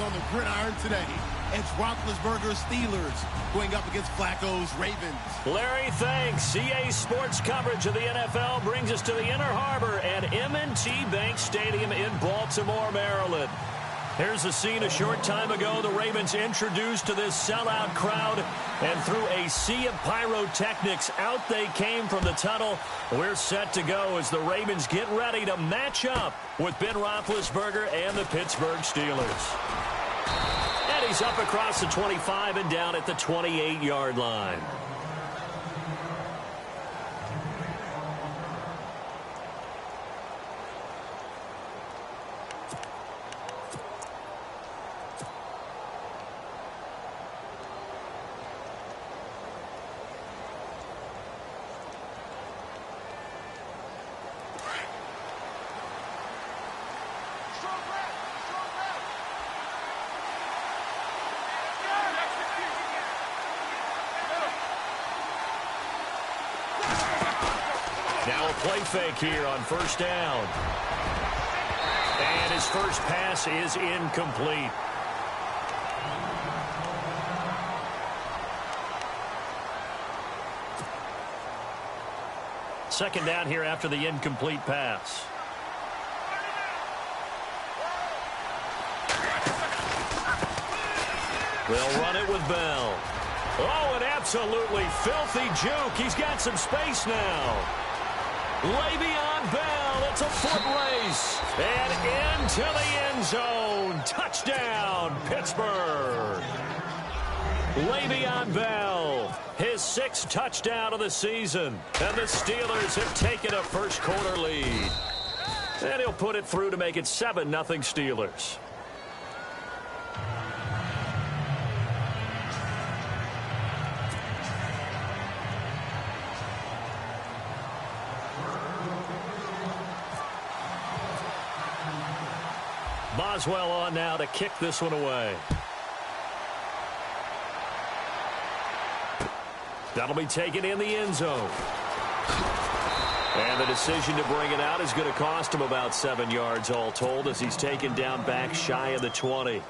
on the gridiron today. It's Roethlisberger's Steelers going up against Flacco's Ravens. Larry, thanks. CA Sports coverage of the NFL brings us to the Inner Harbor at M&T Bank Stadium in Baltimore, Maryland. Here's the scene a short time ago. The Ravens introduced to this sellout crowd, and through a sea of pyrotechnics, out they came from the tunnel. We're set to go as the Ravens get ready to match up with Ben Roethlisberger and the Pittsburgh Steelers. And he's up across the 25 and down at the 28-yard line. Now a play fake here on first down. And his first pass is incomplete. Second down here after the incomplete pass. They'll run it with Bell. Oh, an absolutely filthy juke. He's got some space now. Le'Veon Bell, it's a foot race, and into the end zone. Touchdown, Pittsburgh. Le'Veon Bell, his 6th touchdown of the season, and the Steelers have taken a first-quarter lead. And he'll put it through to make it 7-0 Steelers. Boswell on now to kick this one away. That'll be taken in the end zone. And the decision to bring it out is going to cost him about 7 yards all told as he's taken down back shy of the 20.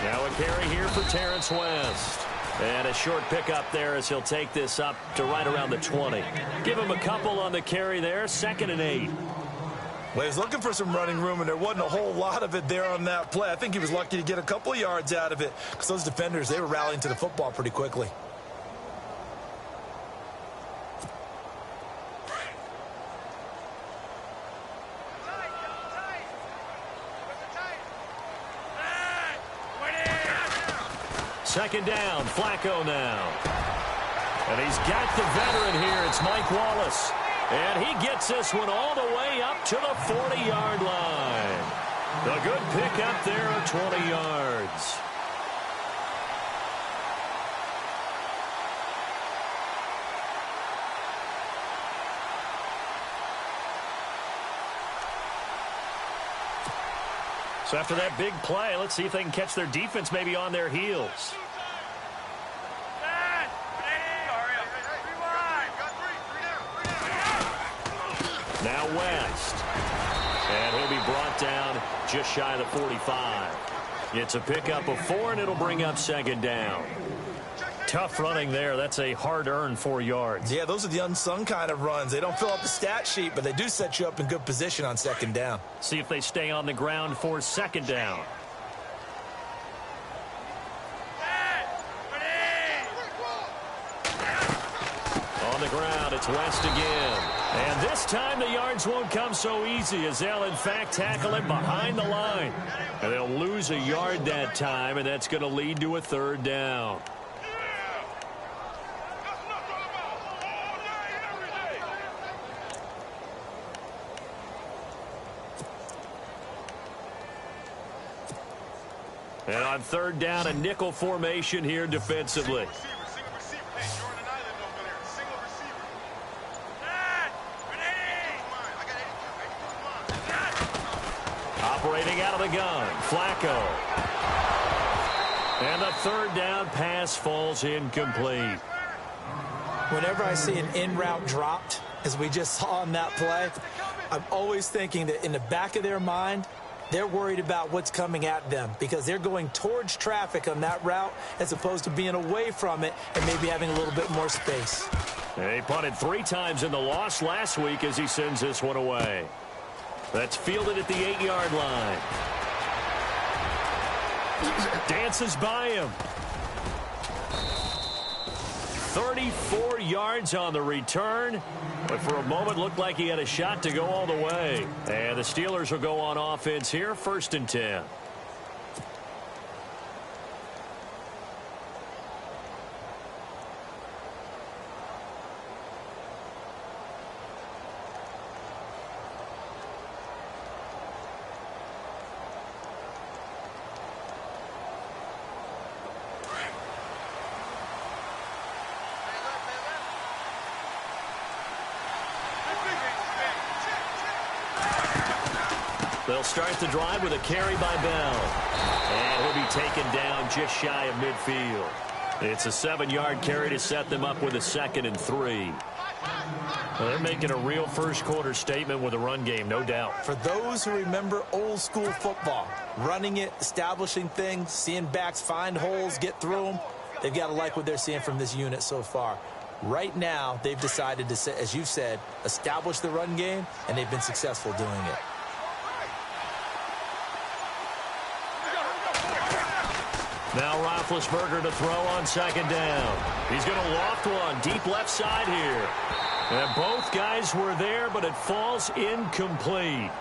Now a carry here for Terrence West. And a short pickup there as he'll take this up to right around the 20. Give him a couple on the carry there. 2nd and 8. Well, he was looking for some running room, and there wasn't a whole lot of it there on that play. I think he was lucky to get a couple of yards out of it because those defenders, they were rallying to the football pretty quickly. Second down, Flacco now. And he's got the veteran here. It's Mike Wallace. And he gets this one all the way up to the 40-yard line. A good pickup there of 20 yards. So after that big play, let's see if they can catch their defense maybe on their heels. Now West. And he'll be brought down just shy of the 45. It's a pickup of 4, and it'll bring up 2nd down. Tough running there. That's a hard-earned 4 yards. Yeah, those are the unsung kind of runs. They don't fill up the stat sheet, but they do set you up in good position on 2nd down. See if they stay on the ground for 2nd down. On the ground, it's West again. And this time the yards won't come so easy as they'll, in fact, tackle him behind the line. And they'll lose a yard that time, and that's going to lead to a 3rd down. And on 3rd down, a nickel formation here defensively. Separating out of the gun, Flacco. And the third down pass falls incomplete. Whenever I see an in-route dropped, as we just saw on that play, I'm always thinking that in the back of their mind, they're worried about what's coming at them because they're going towards traffic on that route as opposed to being away from it and maybe having a little bit more space. He punted 3 times in the loss last week as he sends this one away. That's fielded at the 8-yard line. Dances by him. 34 yards on the return, but for a moment looked like he had a shot to go all the way. And the Steelers will go on offense here, 1st and 10. They'll start the drive with a carry by Bell. And he'll be taken down just shy of midfield. It's a 7-yard carry to set them up with a 2nd and 3. Well, they're making a real first-quarter statement with a run game, no doubt. For those who remember old-school football, running it, establishing things, seeing backs find holes, get through them, they've got to like what they're seeing from this unit so far. Right now, they've decided to, as you said, establish the run game, and they've been successful doing it. Now Roethlisberger to throw on 2nd down. He's going to loft one deep left side here. And both guys were there, but it falls incomplete.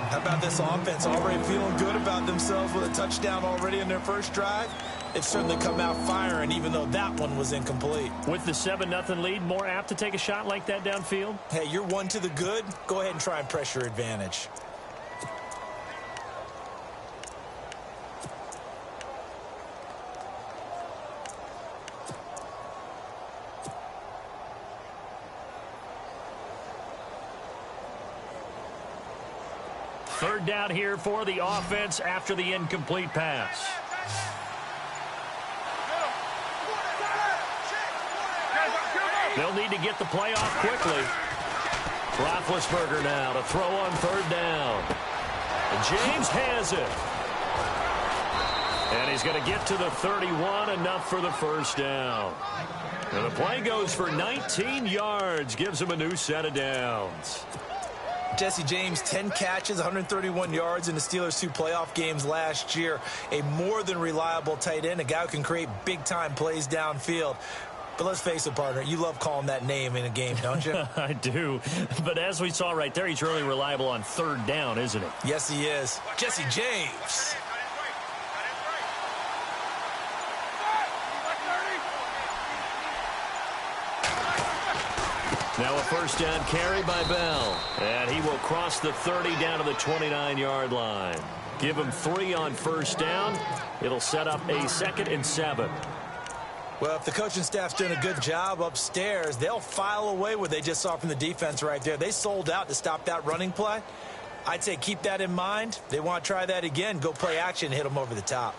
How about this offense? Already feeling good about themselves with a touchdown already in their first drive. They've certainly come out firing, even though that one was incomplete. With the 7-0 lead, more apt to take a shot like that downfield? Hey, you're one to the good. Go ahead and try and press your advantage. Third down here for the offense after the incomplete pass. They'll need to get the play off quickly. Roethlisberger now to throw on 3rd down. And James has it. And he's going to get to the 31, enough for the 1st down. And the play goes for 19 yards, gives him a new set of downs. Jesse James, 10 catches, 131 yards in the Steelers' 2 playoff games last year. A more than reliable tight end, a guy who can create big-time plays downfield. But let's face it, partner, you love calling that name in a game, don't you? I do. But as we saw right there, he's really reliable on 3rd down, isn't he? Yes, he is. Jesse James. Now a 1st down carry by Bell. And he will cross the 30 down to the 29-yard line. Give him 3 on 1st down. It'll set up a 2nd and 7. Well, if the coaching staff's doing a good job upstairs, they'll file away what they just saw from the defense right there. They sold out to stop that running play. I'd say keep that in mind. They want to try that again. Go play action and hit them over the top.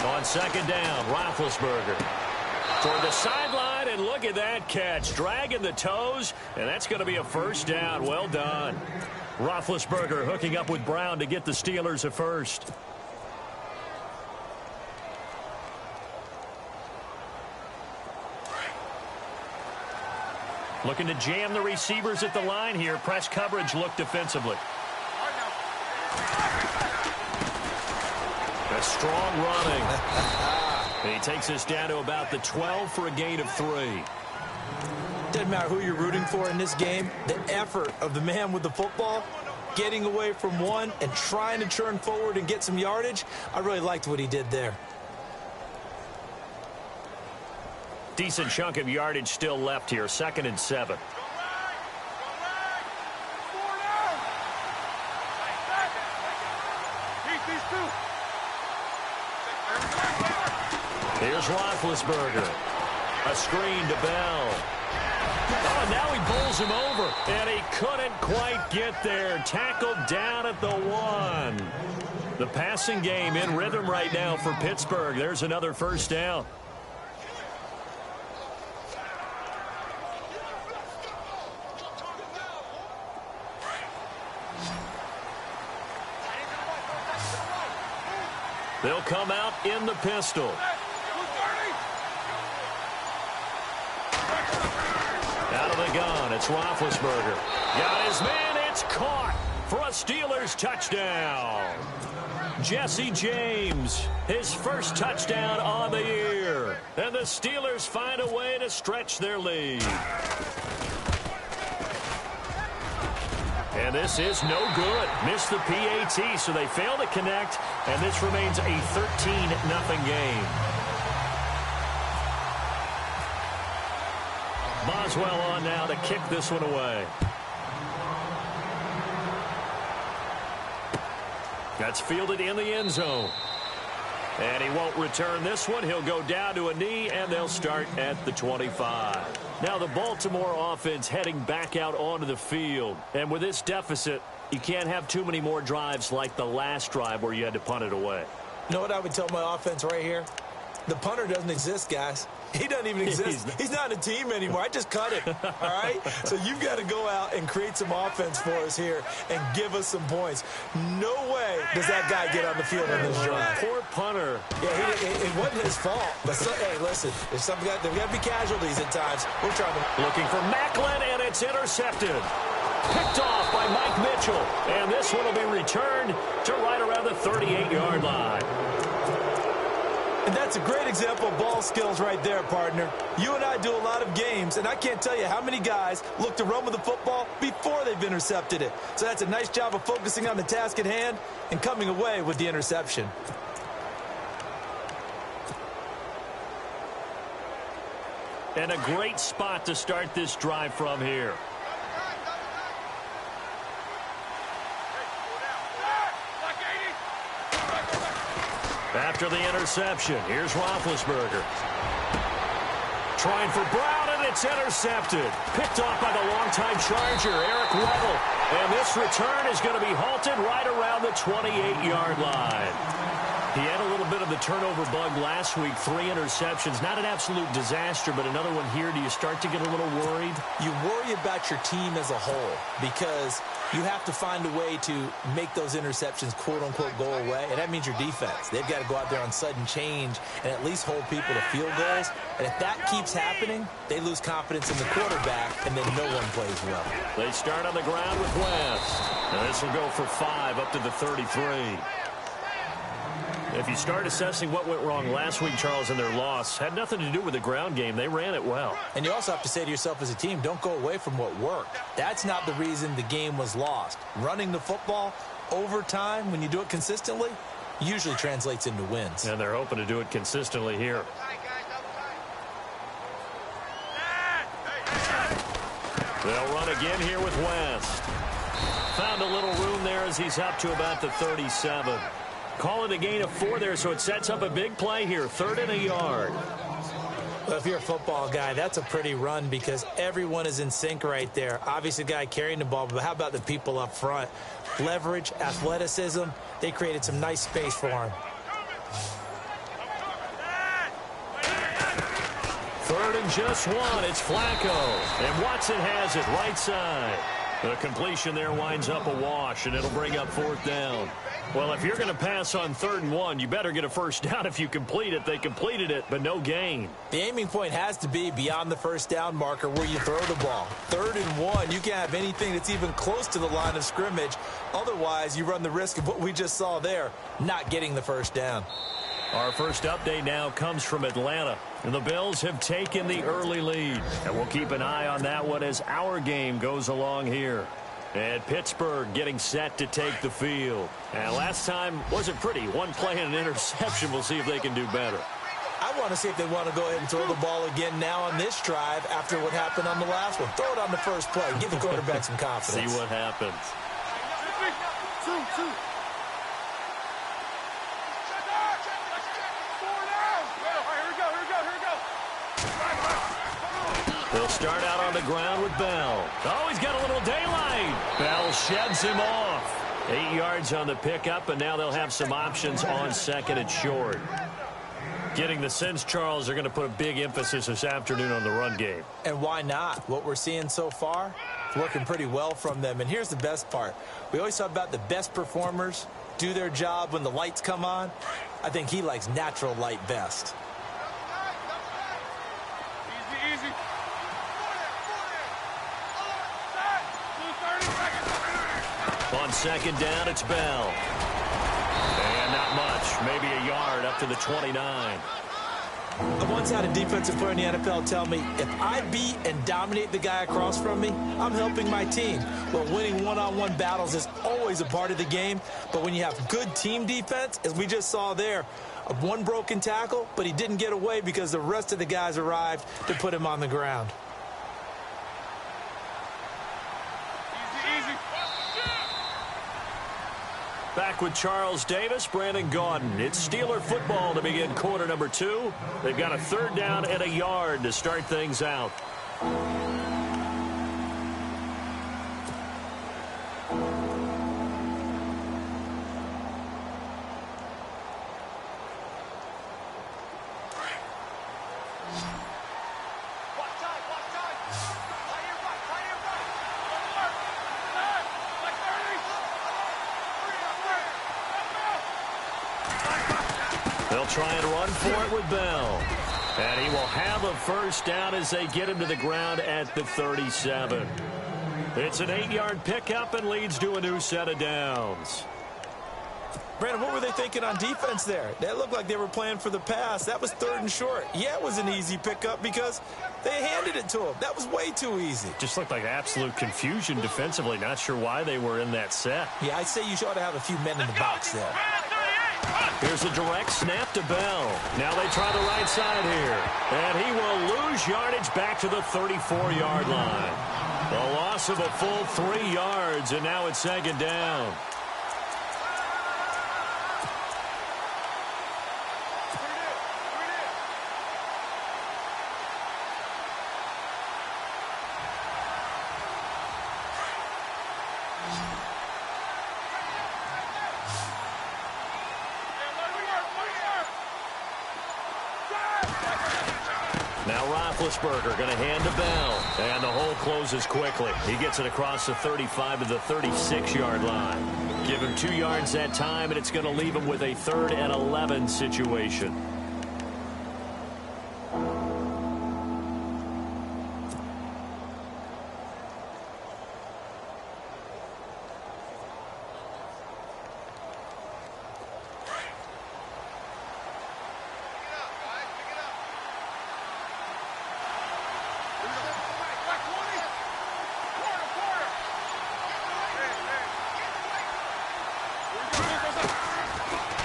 On 2nd down, Roethlisberger toward the sideline, and look at that catch. Dragging the toes, and that's going to be a 1st down. Well done. Roethlisberger hooking up with Brown to get the Steelers a 1st. Looking to jam the receivers at the line here. Press coverage look defensively. A strong running. And he takes us down to about the 12 for a gain of 3. Doesn't matter who you're rooting for in this game. The effort of the man with the football, getting away from one and trying to turn forward and get some yardage, I really liked what he did there. Decent chunk of yardage still left here. 2nd and 7. Here's Roethlisberger. A screen to Bell. Oh, now he bowls him over, and he couldn't quite get there. Tackled down at the 1. The passing game in rhythm right now for Pittsburgh. There's another first down. They'll come out in the pistol. Out of the gun, it's Roethlisberger. Got his man, it's caught for a Steelers touchdown. Jesse James, his first touchdown on the year. And the Steelers find a way to stretch their lead. And this is no good. Missed the PAT, so they fail to connect, and this remains a 13-0 game. Boswell on now to kick this one away. That's fielded in the end zone. And he won't return this one. He'll go down to a knee, and they'll start at the 25. Now the Baltimore offense heading back out onto the field. And with this deficit, you can't have too many more drives like the last drive where you had to punt it away. You know what I would tell my offense right here? The punter doesn't exist, guys. He doesn't even exist. He's not a team anymore. I just cut him, all right? So you've got to go out and create some offense for us here and give us some points. No way does that guy get on the field on this drive. Poor punter. Yeah, it wasn't his fault. But, hey, listen, there's got to be casualties at times. We're trying to... Looking for Macklin, and it's intercepted. Picked off by Mike Mitchell. And this one will be returned to right around the 38-yard line. And that's a great example of ball skills right there, partner. You and I do a lot of games, and I can't tell you how many guys look to run with the football before they've intercepted it. So that's a nice job of focusing on the task at hand and coming away with the interception. And a great spot to start this drive from here. After the interception, here's Roethlisberger. Trying for Brown, and it's intercepted. Picked off by the longtime Charger, Eric Weddle. And this return is going to be halted right around the 28-yard line. He had a little bit of the turnover bug last week, 3 interceptions. Not an absolute disaster, but another one here. Do you start to get a little worried? You worry about your team as a whole because you have to find a way to make those interceptions, quote-unquote, go away, and that means your defense. They've got to go out there on sudden change and at least hold people to field goals. And if that keeps happening, they lose confidence in the quarterback, and then no one plays well. They start on the ground with West. And this will go for 5 up to the 33. If you start assessing what went wrong last week, Charles, in their loss, had nothing to do with the ground game. They ran it well. And you also have to say to yourself as a team, don't go away from what worked. That's not the reason the game was lost. Running the football over time, when you do it consistently, usually translates into wins. And they're hoping to do it consistently here. They'll run again here with West. Found a little room there as he's up to about the 37. Call it a gain of 4 there, so it sets up a big play here. 3rd and a yard. Well, if you're a football guy, that's a pretty run because everyone is in sync right there. Obviously, the guy carrying the ball, but how about the people up front? Leverage, athleticism, they created some nice space for him. 3rd and just 1. It's Flacco. And Watson has it right side. The completion there winds up a wash, and it'll bring up 4th down. Well, if you're going to pass on 3rd and 1, you better get a first down if you complete it. They completed it, but no gain. The aiming point has to be beyond the first down marker where you throw the ball. 3rd and 1, you can't have anything that's even close to the line of scrimmage. Otherwise, you run the risk of what we just saw there, not getting the first down. Our first update now comes from Atlanta. And the Bills have taken the early lead. And we'll keep an eye on that one as our game goes along here. And Pittsburgh getting set to take the field. And last time wasn't pretty. 1 play and an interception. We'll see if they can do better. I want to see if they want to go ahead and throw the ball again now on this drive after what happened on the last one. Throw it on the first play. Give the quarterback some confidence. See what happens. start out on the ground with Bell. Oh, he's got a little daylight. Bell sheds him off. 8 yards on the pickup, and now they'll have some options on second and short. Getting the sense, Charles, they're going to put a big emphasis this afternoon on the run game. And why not? What we're seeing so far, it's working pretty well from them. And here's the best part. We always talk about the best performers do their job when the lights come on. I think he likes natural light best. Easy. On second down, it's Bell. And not much, maybe a yard up to the 29. I once had a defensive player in the NFL tell me, if I beat and dominate the guy across from me, I'm helping my team. Well, winning one-on-one battles is always a part of the game, but when you have good team defense, as we just saw there, one broken tackle, but he didn't get away because the rest of the guys arrived to put him on the ground. Back with Charles Davis, Brandon Gaudin. It's Steeler football to begin quarter number 2. They've got a third down and a yard to start things out. They'll try and run for it with Bell. And he will have a first down as they get him to the ground at the 37. It's an 8-yard pickup and leads to a new set of downs. Brandon, what were they thinking on defense there? That looked like they were playing for the pass. That was third and short. Yeah, it was an easy pickup because they handed it to him. That was way too easy. Just looked like absolute confusion defensively. Not sure why they were in that set. Yeah, I'd say you ought to have a few men in the box there. Here's a direct snap to Bell. Now they try the right side here. And he will lose yardage back to the 34-yard line. A loss of a full 3 yards, and now it's second down. Now Roethlisberger going to hand to Bell. And the hole closes quickly. He gets it across the 35 to the 36-yard line. Give him 2 yards that time, and it's going to leave him with a 3rd and 11 situation.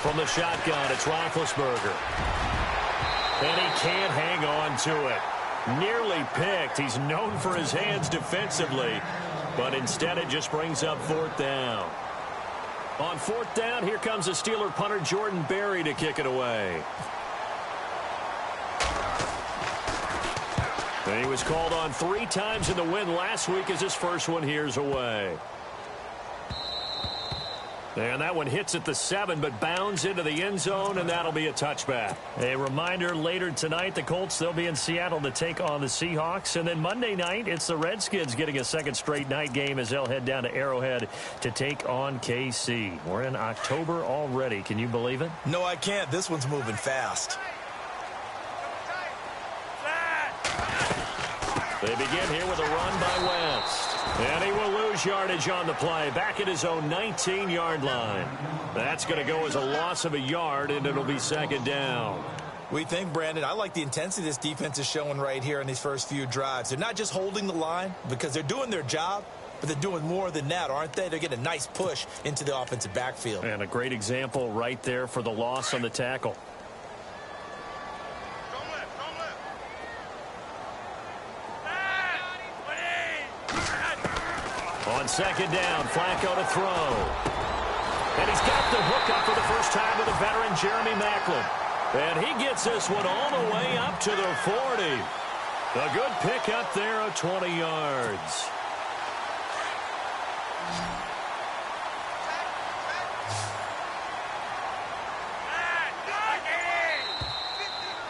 From the shotgun, it's Roethlisberger. And he can't hang on to it. Nearly picked. He's known for his hands defensively, but instead it just brings up 4th down. On 4th down, here comes the Steeler punter Jordan Berry to kick it away. And he was called on 3 times in the win last week as his first one here's away. And that one hits at the 7, but bounds into the end zone, and that'll be a touchback. A reminder, later tonight, the Colts, they'll be in Seattle to take on the Seahawks. And then Monday night, it's the Redskins getting a second straight night game as they'll head down to Arrowhead to take on KC. We're in October already. Can you believe it? No, I can't. This one's moving fast. They begin here with a run by West. And he will lose yardage on the play, back at his own 19-yard line. That's going to go as a loss of a yard, and it'll be second down. We think, Brandon, I like the intensity this defense is showing right here in these first few drives. They're not just holding the line because they're doing their job, but they're doing more than that, aren't they? They're getting a nice push into the offensive backfield. And a great example right there for the loss on the tackle. On second down, Flacco to throw. And he's got the hook up for the first time with a veteran, Jeremy Maclin. And he gets this one all the way up to the 40. A good pick up there of 20 yards.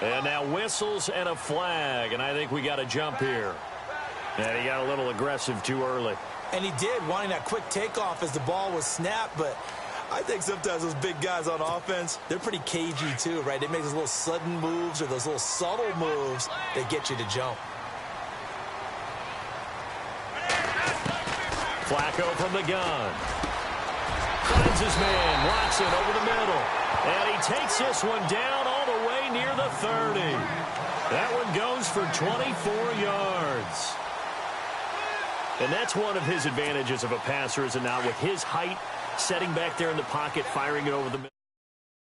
And now whistles and a flag, and I think we got a jump here. And he got a little aggressive too early. And he did, wanting that quick takeoff as the ball was snapped, but I think sometimes those big guys on offense, they're pretty cagey too, right? They make those little sudden moves or those little subtle moves that get you to jump. Flacco from the gun. Finds his man, Watson over the middle. And he takes this one down all the way near the 30. That one goes for 24 yards. And that's one of his advantages of a passer, is it not? With his height, setting back there in the pocket, firing it over the middle.